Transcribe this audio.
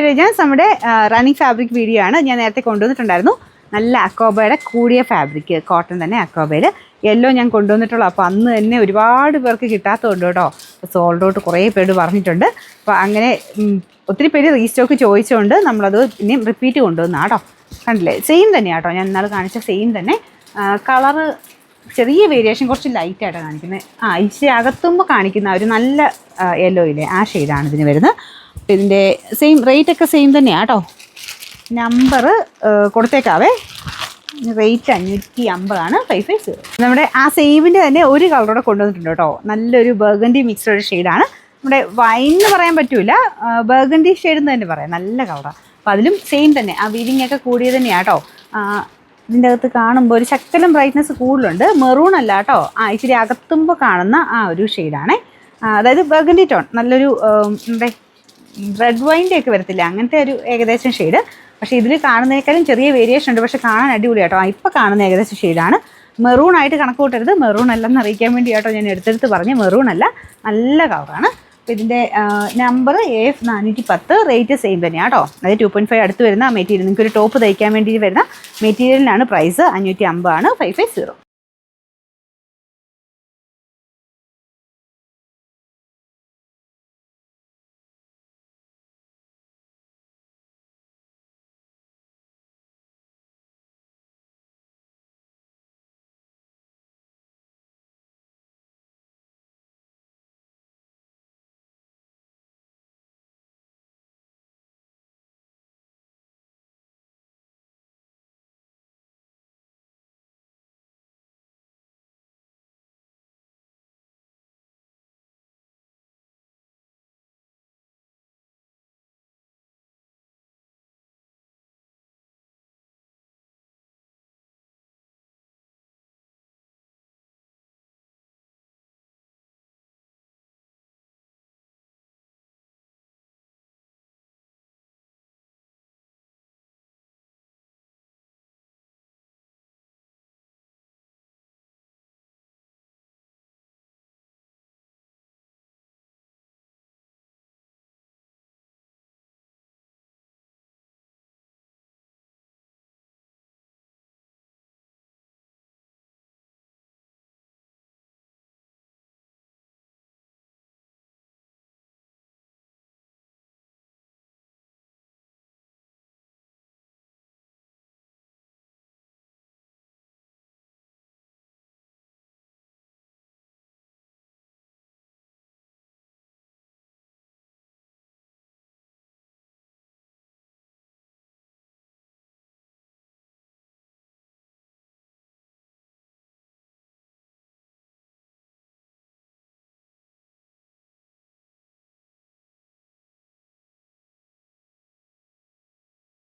രജാൻസ് നമ്മുടെ running fabric video ആണ്. ഞാൻ നേരത്തെ കൊണ്ടുവന്നിട്ടുണ്ടായിരുന്നു. നല്ല അക്കോബയുടെ കൂടിയ ഫാബ്രിക്, കോട്ടൺ തന്നെ അക്കോബയിൽ യെല്ലോ ഞാൻ കൊണ്ടുവന്നിട്ടുള്ളൂ. അപ്പോൾ അന്ന് തന്നെ ഒരുപാട് പേർക്ക് കിട്ടാത്തതുണ്ട് കേട്ടോ. സോൾഡ് ഔട്ട് കുറേ പേര് പറഞ്ഞിട്ടുണ്ട്. അപ്പോൾ അങ്ങനെ ഒത്തിരി പേര് റീസ്റ്റോക്ക് ചോദിച്ചുകൊണ്ട് നമ്മളത് പിന്നെയും റിപ്പീറ്റ് കൊണ്ടുവന്നാണ് കേട്ടോ. കണ്ടില്ലേ, സെയിം തന്നെയാണ് കേട്ടോ. ഞാൻ ഇന്നാൾ കാണിച്ച സെയിം തന്നെ. കളറ് ചെറിയ വേരിയേഷൻ, കുറച്ച് ലൈറ്റായിട്ടാണ് കാണിക്കുന്നത്. ഇച്ചിരി അകത്തുമ്പോൾ കാണിക്കുന്ന ഒരു നല്ല യെല്ലോ ഇല്ലേ, ആ ഷെയ്ഡാണ് ഇതിന് വരുന്നത്. ഇതിൻ്റെ സെയിം റേറ്റൊക്കെ സെയിം തന്നെയാണ് കേട്ടോ. നമ്പർ കൊടുത്തേക്കാവേ. റേറ്റ് 550 550. നമ്മുടെ ആ സെയിമിൻ്റെ തന്നെ ഒരു കളറോടെ കൊണ്ടുവന്നിട്ടുണ്ട് കേട്ടോ. നല്ലൊരു ബർഗണ്ടി മിക്സ്ഡ് ഒരു ഷെയ്ഡാണ്. നമ്മുടെ വൈൻ എന്ന് പറയാൻ പറ്റില്ല, ബർഗണ്ടി ഷെയ്ഡ് എന്ന് തന്നെ പറയാം. നല്ല കളറാണ്. അപ്പോൾ അതിലും സെയിം തന്നെ, ആ വീവിങ് ഒക്കെ കൂടിയത് തന്നെയാണ് കേട്ടോ. ഇതിൻ്റെ അകത്ത് കാണുമ്പോൾ ഒരു ശക്കലം ബ്രൈറ്റ്നസ് കൂടുതലുണ്ട്. മെറൂൺ അല്ല കേട്ടോ, ഇച്ചിരി അകത്തുമ്പോൾ കാണുന്ന ആ ഒരു ഷെയ്ഡാണ്. അതായത് ബർഗണ്ടി ടോൺ, നല്ലൊരു നമ്മുടെ റെഡ് വൈൻ്റെ ഒക്കെ വരത്തില്ല, അങ്ങനത്തെ ഒരു ഏകദേശം ഷെയ്ഡ്. പക്ഷേ ഇതിൽ കാണുന്നതിനേക്കാളും ചെറിയ വേരിയേഷൻ ഉണ്ട്. പക്ഷേ കാണാൻ അടിപൊളി കേട്ടോ. ഇപ്പോൾ കാണുന്ന ഏകദേശം ഷെയ്ഡാണ്. മെറൂൺ ആയിട്ട് കണക്ക് കൂട്ടരുത്, മെറൂൺ അല്ലെന്ന് അറിയിക്കാൻ വേണ്ടി കേട്ടോ ഞാൻ എടുത്തെടുത്ത് പറഞ്ഞ്. മെറൂൺ അല്ല, നല്ല കളറാണ്. അപ്പോൾ ഇതിൻ്റെ നമ്പർ AF410. റേറ്റ് സെയിം തന്നെയാണ് കേട്ടോ. അതായത് 2.5 അടുത്ത് വരുന്ന മെറ്റീരിയൽ, നിങ്ങൾക്കൊരു ടോപ്പ് തയ്ക്കാൻ വേണ്ടി വരുന്ന മെറ്റീരിയലിനാണ് പ്രൈസ്. 550 ആണ്. 550.